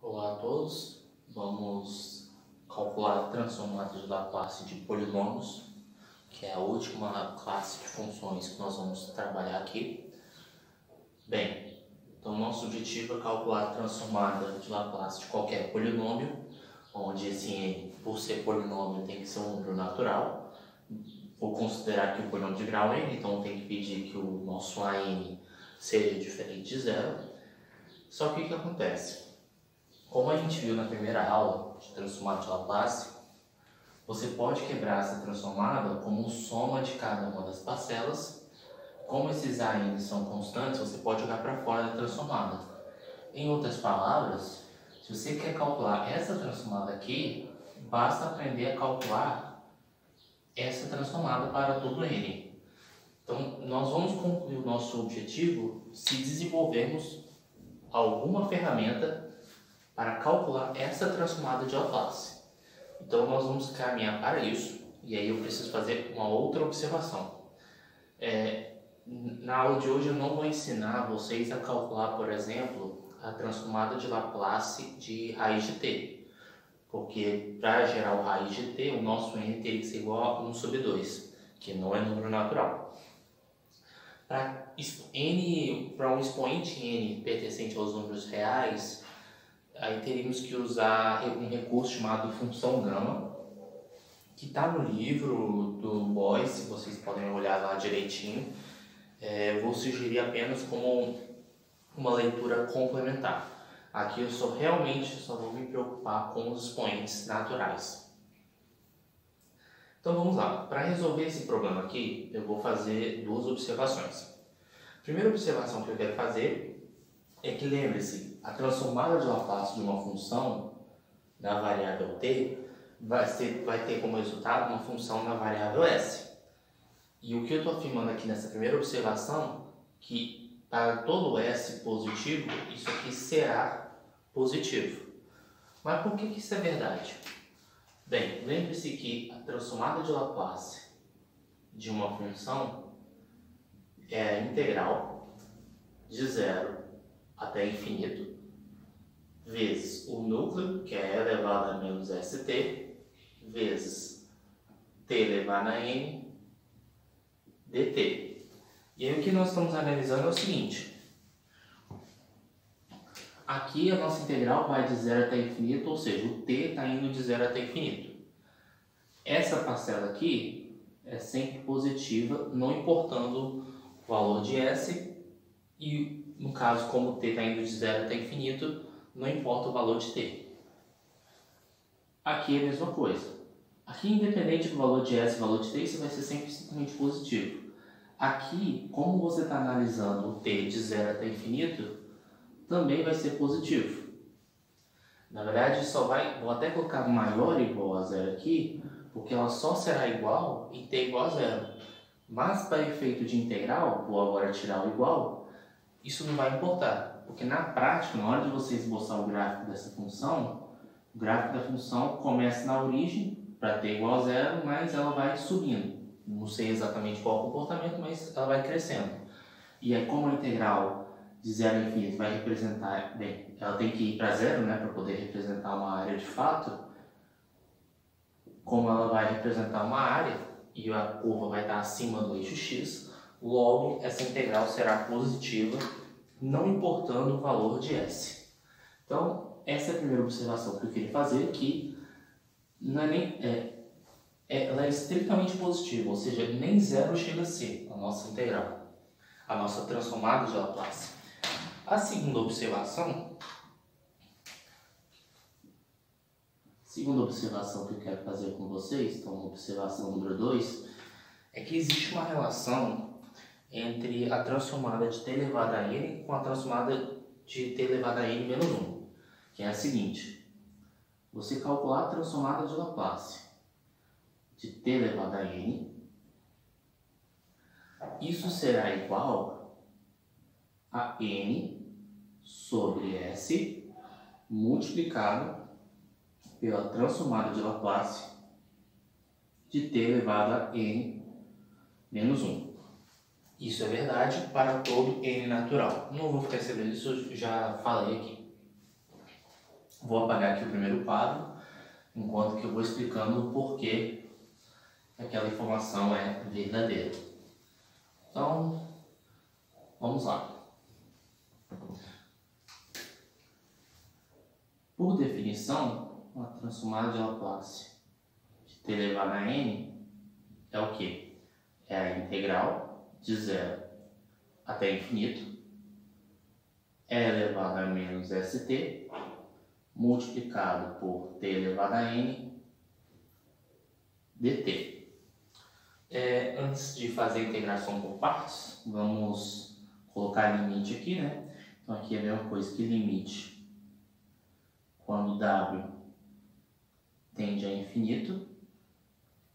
Olá a todos, vamos calcular a transformada de Laplace de polinômios, que é a última classe de funções que nós vamos trabalhar aqui. Bem, então nosso objetivo é calcular a transformada de Laplace de qualquer polinômio, onde esse n, por ser polinômio, tem que ser um número natural. Vou considerar aqui o polinômio de grau n, então tem que pedir que o nosso AN seja diferente de zero. Só que o que acontece? Como a gente viu na primeira aula de transformada de Laplace, você pode quebrar essa transformada como soma de cada uma das parcelas. Como esses AN são constantes, você pode jogar para fora da transformada. Em outras palavras, se você quer calcular essa transformada aqui, basta aprender a calcular essa transformada para todo n. Então, nós vamos concluir o nosso objetivo se desenvolvermos alguma ferramenta para calcular essa transformada de Laplace. Então, nós vamos caminhar para isso, e aí eu preciso fazer uma outra observação. Na aula de hoje eu não vou ensinar vocês a calcular, por exemplo, a transformada de Laplace de raiz de t, porque para gerar o raiz de t, o nosso n teria que ser igual a 1 sobre 2, que não é número natural. Para um expoente n pertencente aos números reais, aí teríamos que usar um recurso chamado função gama, que está no livro do Boyce, vocês podem olhar lá direitinho. Vou sugerir apenas como uma leitura complementar. Aqui eu realmente só vou me preocupar com os expoentes naturais. Então vamos lá. Para resolver esse problema aqui, eu vou fazer duas observações. A primeira observação que eu quero fazer é que, lembre-se, a transformada de Laplace de uma função na variável t vai ter como resultado uma função na variável s. E o que eu estou afirmando aqui nessa primeira observação, que para todo s positivo, isso aqui será positivo. Mas por que isso é verdade? Bem, lembre-se que a transformada de Laplace de uma função é a integral de 0 até infinito, vezes o núcleo, que é e elevado a menos st, vezes t elevado a n, dt. E aí o que nós estamos analisando é o seguinte. Aqui a nossa integral vai de 0 até infinito, ou seja, o t está indo de 0 até infinito. Essa parcela aqui é sempre positiva, não importando o valor de s, e no caso, como o t está indo de 0 até infinito, não importa o valor de t. Aqui é a mesma coisa. Aqui, independente do valor de s e valor de t, isso vai ser sempre simplesmente positivo. Aqui, como você está analisando o t de 0 até infinito, também vai ser positivo. Na verdade, vou até colocar maior ou igual a 0 aqui, porque ela só será igual em t igual a 0. Mas para efeito de integral, vou agora tirar o igual, isso não vai importar, porque na prática, na hora de você esboçar o gráfico dessa função, o gráfico da função começa na origem, para t igual a 0, mas ela vai subindo. Não sei exatamente qual o comportamento, mas ela vai crescendo. E é como a integral de 0 a infinito vai representar, bem, ela tem que ir para 0, né, para poder representar uma área de fato. Como ela vai representar uma área e a curva vai estar acima do eixo x, logo essa integral será positiva, não importando o valor de s. Então, essa é a primeira observação que eu queria fazer, que não é ela é estritamente positiva, ou seja, nem zero chega a ser a nossa integral, a nossa transformada de Laplace. A segunda observação que eu quero fazer com vocês, então observação número 2, é que existe uma relação entre a transformada de t elevado a n com a transformada de t elevado a n menos 1, que é a seguinte. Você calcular a transformada de Laplace de t elevado a n, isso será igual a n sobre s multiplicado pela transformada de Laplace de t elevado a n menos 1. Isso é verdade para todo n natural. Não vou ficar escrevendo isso, eu já falei aqui. Vou apagar aqui o primeiro quadro, enquanto que eu vou explicando o porquê aquela informação é verdadeira. Então, vamos lá. Por definição, uma transformada de Laplace de t elevado a n é o quê? É a integral de 0 até infinito, e elevado a menos st, multiplicado por t elevado a n dt. Antes de fazer a integração por partes, vamos colocar limite aqui, né? Então aqui é a mesma coisa que limite quando w tende a infinito,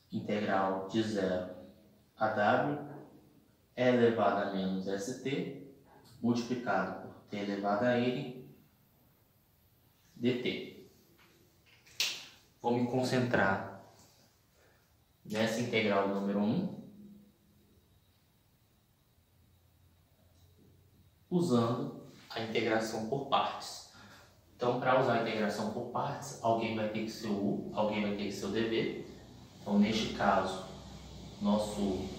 integral de 0 a w é elevado a menos st, multiplicado por t elevado a n dt. Vou me concentrar nessa integral número 1, usando a integração por partes. Então, para usar a integração por partes, alguém vai ter que ser o u, alguém vai ter que ser o dv. Então, neste caso, nosso u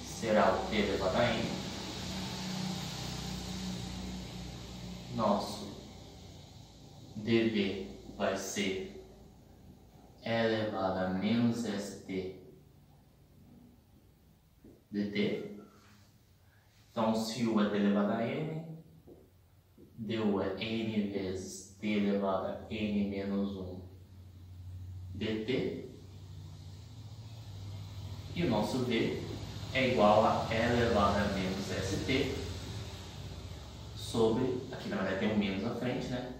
será o t elevado a n. Nosso dv vai ser e elevado a menos st dt. Então, se u é t elevado a n, du é n vezes t elevado a n menos 1 dt. E o nosso v é igual a e elevado a menos st sobre, aqui na verdade tem um menos à frente, né?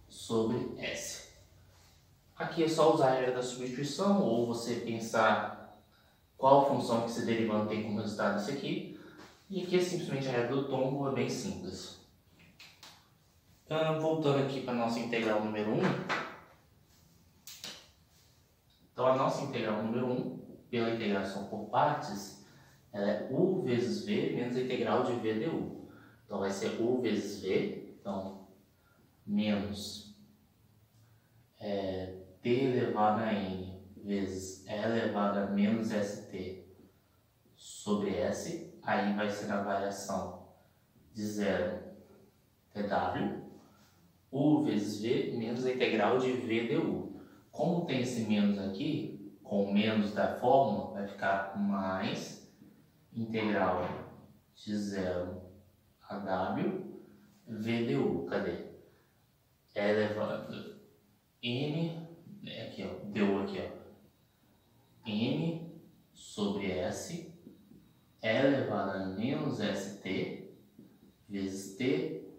Sobre s. Aqui é só usar a regra da substituição, ou você pensar qual função que esse derivando tem como resultado isso aqui. E aqui é simplesmente a regra do tombo, é bem simples. Então, voltando aqui para a nossa integral número 1. Então, a nossa integral número 1, pela integração por partes, ela é u vezes v menos a integral de v du. Então, vai ser u vezes v, então, menos t elevado a n vezes e elevado a menos st sobre s. Aí vai ser a variação de 0 tw, u vezes v menos a integral de v du. Como tem esse menos aqui, com o menos da fórmula, vai ficar mais integral de 0 a w v du. Cadê? É elevado n, aqui ó, du aqui ó, n sobre s é elevado a menos st vezes t,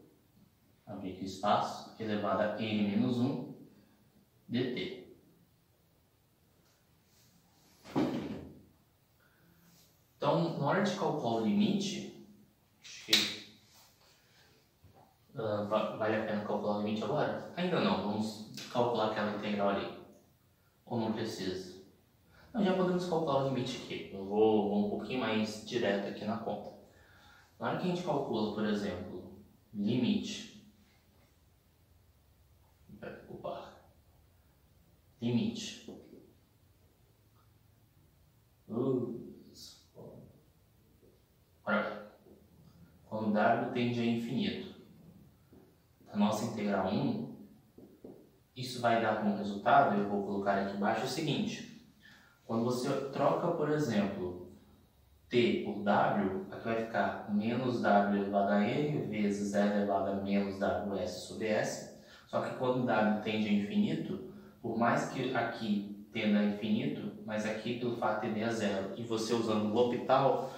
abrir aqui o espaço, elevado a n menos 1 dt. Então, na hora de calcular o limite, acho que vale a pena calcular o limite agora? Ainda não, vamos calcular aquela integral ali. Ou não precisa? Não, já podemos calcular o limite aqui. Eu vou um pouquinho mais direto aqui na conta. Na hora que a gente calcula, por exemplo, limite. Limite. Olha, quando w tende a infinito, a nossa integral 1, isso vai dar como resultado, eu vou colocar aqui embaixo o seguinte: quando você troca, por exemplo, t por w, aqui vai ficar menos w elevado a n vezes e elevado a menos ws sobre s. Só que quando w tende a infinito, por mais que aqui tenda a infinito, mas aqui pelo fato de tender a zero, e você usando o L'Hopital,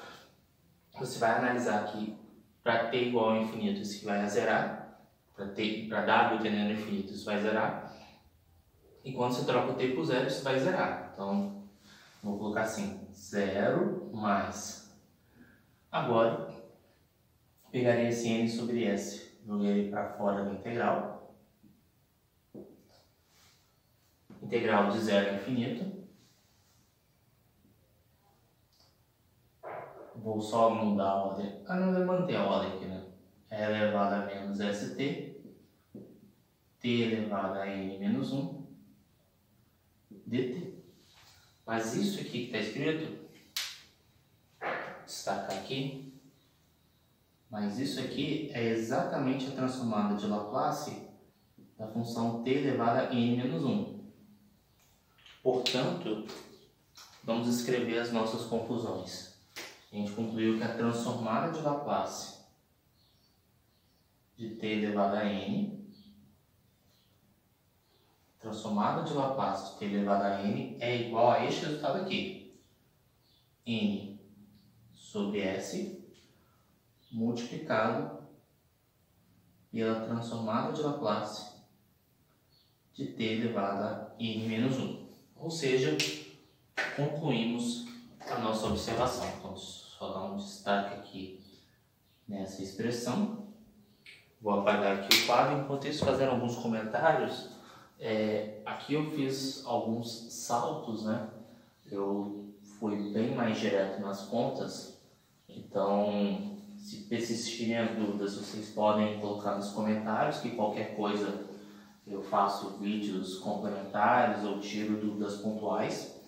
você vai analisar aqui para t igual a infinito, isso vai a zerar, para w tendendo a infinito, isso vai zerar, e quando você troca o t por zero, isso vai zerar. Então, vou colocar assim, 0 mais. Agora, pegaria esse n sobre s, joguei para fora da integral. Integral de 0 a infinito. Vou só mudar a ordem. Não vai manter a ordem aqui, né? É elevado a menos st t elevado a n menos 1 dt. Mas isso aqui que está escrito, destacar aqui, mas isso aqui é exatamente a transformada de Laplace da função t elevado a n menos 1. Portanto, vamos escrever as nossas conclusões. A gente concluiu que a transformada de Laplace de t elevado a n, transformada de Laplace de t elevado a n é igual a este resultado aqui. N sobre S multiplicado pela transformada de Laplace de t elevado a n menos 1. Ou seja, concluímos a nossa observação. Então, só dar um destaque aqui nessa expressão. Vou apagar aqui o quadro. Enquanto isso, fazendo alguns comentários. Aqui eu fiz alguns saltos, né? Eu fui bem mais direto nas contas. Então, se persistirem as dúvidas, vocês podem colocar nos comentários, que qualquer coisa eu faço vídeos complementares ou tiro dúvidas pontuais.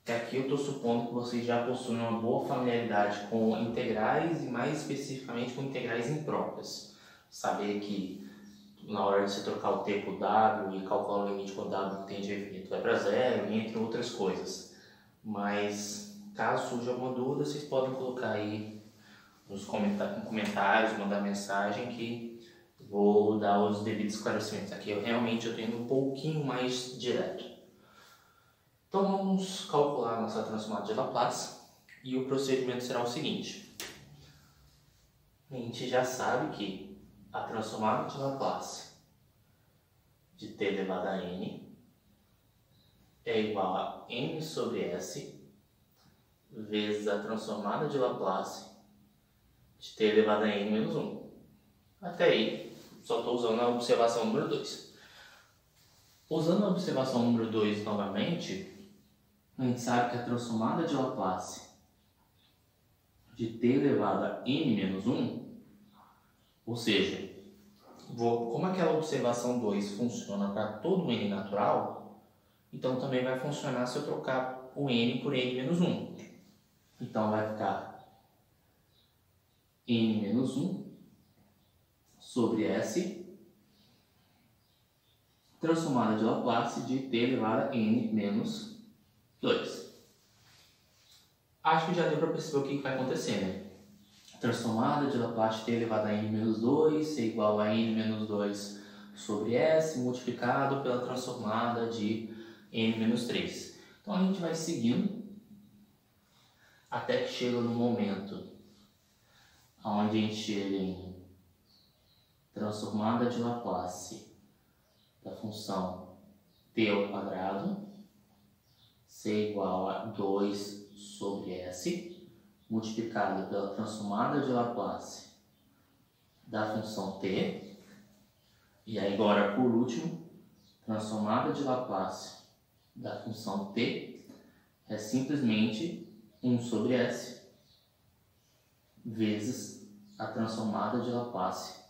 Que aqui eu estou supondo que vocês já possuem uma boa familiaridade com integrais e mais especificamente com integrais impróprias. Saber que na hora de você trocar o t por w e calcular o limite quando w tende a infinito vai para zero, entre outras coisas. Mas caso surja alguma dúvida, vocês podem colocar aí nos comentários, mandar mensagem que vou dar os devidos esclarecimentos. Aqui eu estou indo um pouquinho mais direto. Então vamos calcular a nossa transformada de Laplace e o procedimento será o seguinte. A gente já sabe que a transformada de Laplace de t elevado a n é igual a n sobre S vezes a transformada de Laplace de t elevado a n menos 1. Até aí, só estou usando a observação número 2. Usando a observação número 2 novamente, a gente sabe que a transformada de Laplace de t elevado a n menos 1, ou seja, como aquela observação 2 funciona para todo n natural, então também vai funcionar se eu trocar o n por n menos 1. Então vai ficar n menos 1 sobre S transformada de Laplace de t elevado a n menos 2. Acho que já deu para perceber o que vai acontecer, né? Transformada de Laplace de t elevado a n menos 2 é igual a n menos 2 sobre S multiplicado pela transformada de n menos 3. Então a gente vai seguindo até que chega no momento onde a gente chega em transformada de Laplace da função t ao quadrado ser igual a 2 sobre S multiplicado pela transformada de Laplace da função t. E aí agora, por último, transformada de Laplace da função t é simplesmente 1 sobre S vezes a transformada de Laplace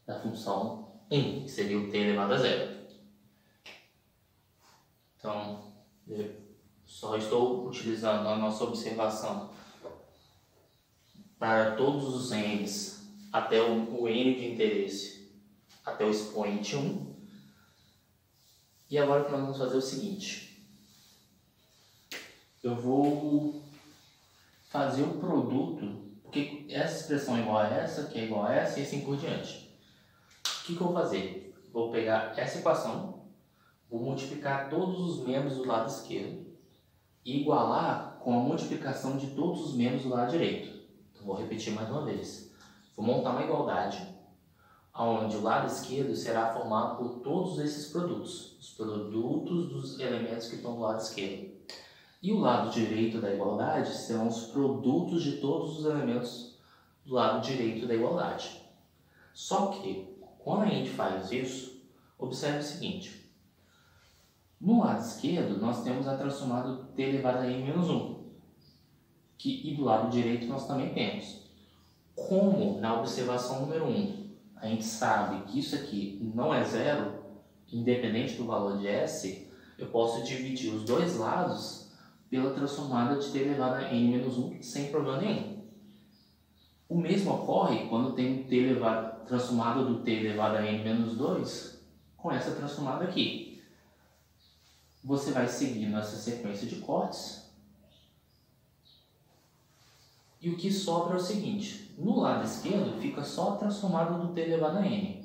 da função 1, que seria o t elevado a zero. Então, eu só estou utilizando a nossa observação para todos os n's até o n de interesse, até o expoente 1. E agora o que nós vamos fazer é o seguinte. Eu vou fazer um produto, porque essa expressão é igual a essa, que é igual a essa, e assim por diante. O que eu vou fazer? Vou pegar essa equação, vou multiplicar todos os membros do lado esquerdo e igualar com a multiplicação de todos os membros do lado direito. Então, vou repetir mais uma vez. Vou montar uma igualdade, onde o lado esquerdo será formado por todos esses produtos, os produtos dos elementos que estão do lado esquerdo. E o lado direito da igualdade serão os produtos de todos os elementos do lado direito da igualdade. Só que, quando a gente faz isso, observe o seguinte. No lado esquerdo, nós temos a transformada do t elevado a n menos 1. E do lado direito nós também temos. Como na observação número 1, a a gente sabe que isso aqui não é zero, independente do valor de S, eu posso dividir os dois lados pela transformada de t elevado a n menos 1 sem problema nenhum. O mesmo ocorre quando tem o t elevado, transformada do t elevado a n menos 2 com essa transformada aqui. Você vai seguindo essa sequência de cortes. E o que sobra é o seguinte, no lado esquerdo fica só a transformada do t elevado a n.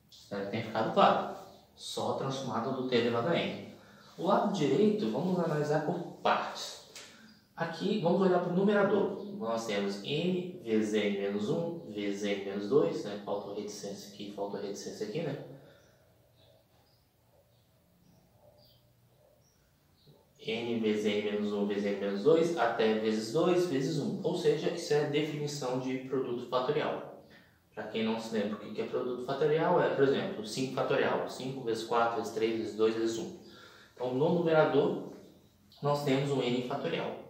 Espero que tenha ficado claro. Só a transformada do t elevado a n. O lado direito, vamos analisar por partes. Aqui, vamos olhar para o numerador. Nós temos n vezes n menos 1 vezes n menos 2, né? Faltou reticência aqui, né? N vezes n menos 1 vezes n menos 2 até vezes 2 vezes 1. Ou seja, isso é a definição de produto fatorial. Para quem não se lembra o que é produto fatorial, é, por exemplo, 5 fatorial. 5 vezes 4 vezes 3 vezes 2 vezes 1. Então, no numerador, nós temos um n fatorial.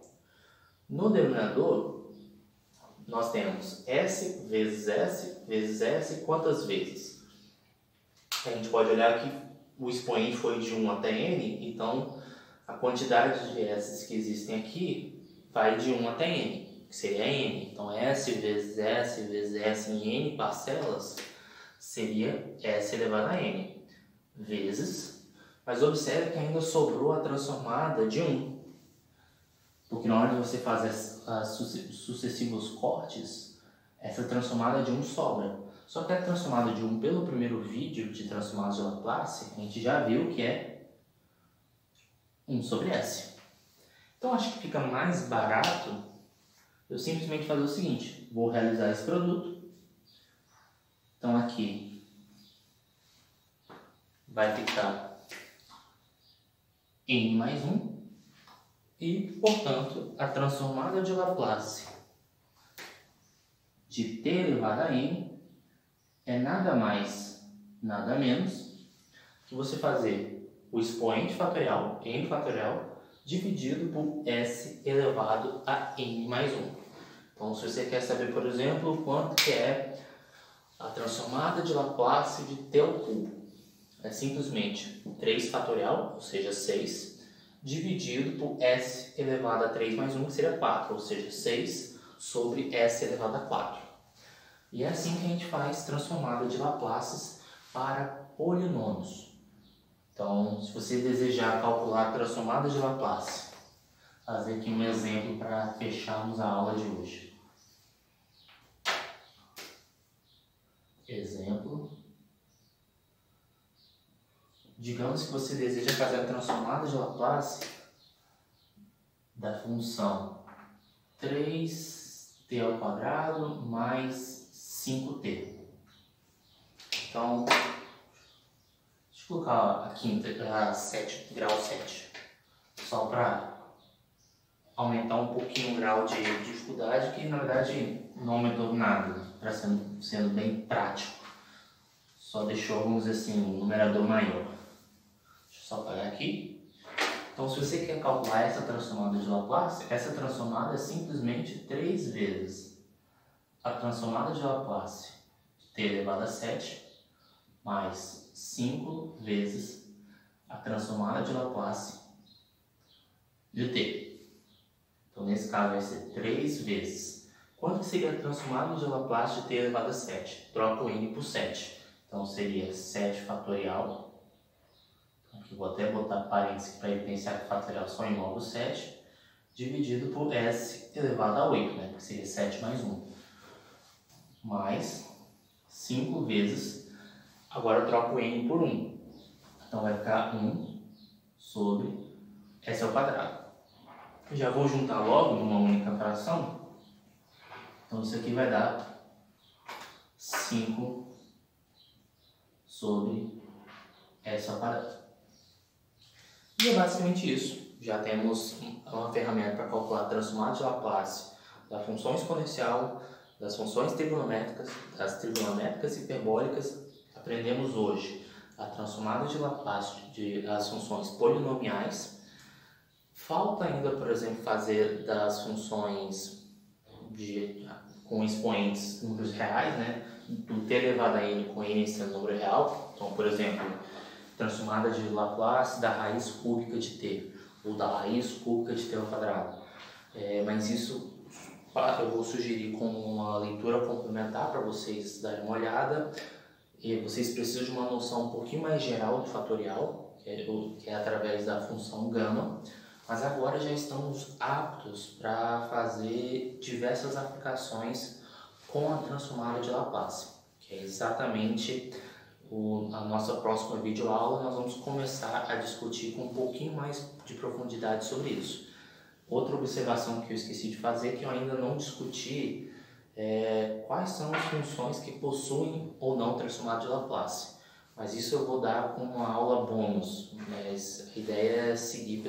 No denominador, nós temos s vezes s vezes s quantas vezes? A gente pode olhar que o expoente foi de 1 até n, então a quantidade de s que existem aqui vai de 1 até n, que seria n. Então, s vezes s em n parcelas seria s elevado a n, vezes, mas observe que ainda sobrou a transformada de 1. Porque na hora de você fazer os sucessivos cortes, essa transformada de 1 sobra. Só que a transformada de 1 pelo primeiro vídeo de transformadas de Laplace, a gente já viu que é 1 sobre S. Então acho que fica mais barato eu simplesmente fazer o seguinte, vou realizar esse produto. Então aqui vai ficar n mais 1. E, portanto, a transformada de Laplace de t elevado a n é nada mais, nada menos que você fazer o expoente fatorial, n fatorial, dividido por s elevado a n mais 1. Então, se você quer saber, por exemplo, quanto que é a transformada de Laplace de t ao cubo, é simplesmente 3 fatorial, ou seja, 6, dividido por s elevado a 3 mais 1, que seria 4, ou seja, 6 sobre s elevado a 4. E é assim que a gente faz transformada de Laplaces para polinômios. Então, se você desejar calcular a transformada de Laplace, vou fazer aqui um exemplo para fecharmos a aula de hoje. Exemplo. Digamos que você deseja fazer a transformada de Laplace da função 3t ao quadrado mais 5t. Então, deixa eu colocar a quinta, grau 7, só para aumentar um pouquinho o grau de dificuldade, que na verdade não aumentou nada, para sendo bem prático. Só deixou, vamos dizer assim, um numerador maior. Só apagar aqui. Então, se você quer calcular essa transformada de Laplace, essa transformada é simplesmente 3 vezes a transformada de Laplace de t elevado a 7 mais 5 vezes a transformada de Laplace de t. Então, nesse caso, vai ser 3 vezes. Quanto que seria a transformada de Laplace de t elevado a 7? Troca o n por 7. Então, seria 7 fatorial. Aqui vou até botar parênteses para evidenciar que o fatorial só envolve o 7, dividido por s elevado a 8, né? Que seria 7 mais 1. Mais 5 vezes, agora eu troco o n por 1. Então vai ficar 1 sobre s ao quadrado. Já vou juntar logo numa única fração. Então isso aqui vai dar 5 sobre s ao quadrado. E é basicamente isso. Já temos uma ferramenta para calcular a transformada de Laplace da função exponencial, das funções trigonométricas, das trigonométricas hiperbólicas. Aprendemos hoje a transformada de Laplace das funções polinomiais Falta ainda, por exemplo, fazer das funções com expoentes números reais, né? Do t elevado a n com n sendo número real. Então, por exemplo, transformada de Laplace da raiz cúbica de t, ou da raiz cúbica de t ao quadrado. Mas isso eu vou sugerir como uma leitura complementar para vocês darem uma olhada. E vocês precisam de uma noção um pouquinho mais geral do fatorial, que é através da função gama, mas agora já estamos aptos para fazer diversas aplicações com a transformada de Laplace, que é exatamente a nossa próxima videoaula. Nós vamos começar a discutir com um pouquinho mais de profundidade sobre isso. Outra observação que eu esqueci de fazer, que eu ainda não discuti, quais são as funções que possuem ou não transformada de Laplace. Mas isso eu vou dar com uma aula bônus, mas a ideia é seguir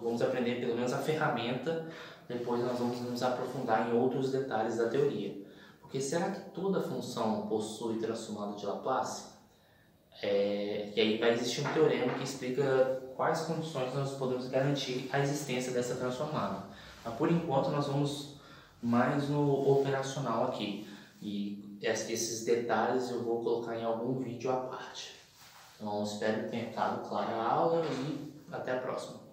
vamos aprender pelo menos a ferramenta, depois nós vamos nos aprofundar em outros detalhes da teoria. Porque será que toda função possui transformada de Laplace? E aí vai existir um teorema que explica quais condições nós podemos garantir a existência dessa transformada. Mas por enquanto nós vamos mais no operacional aqui, e esses detalhes eu vou colocar em algum vídeo à parte. Então espero que tenha ficado clara a aula e até a próxima.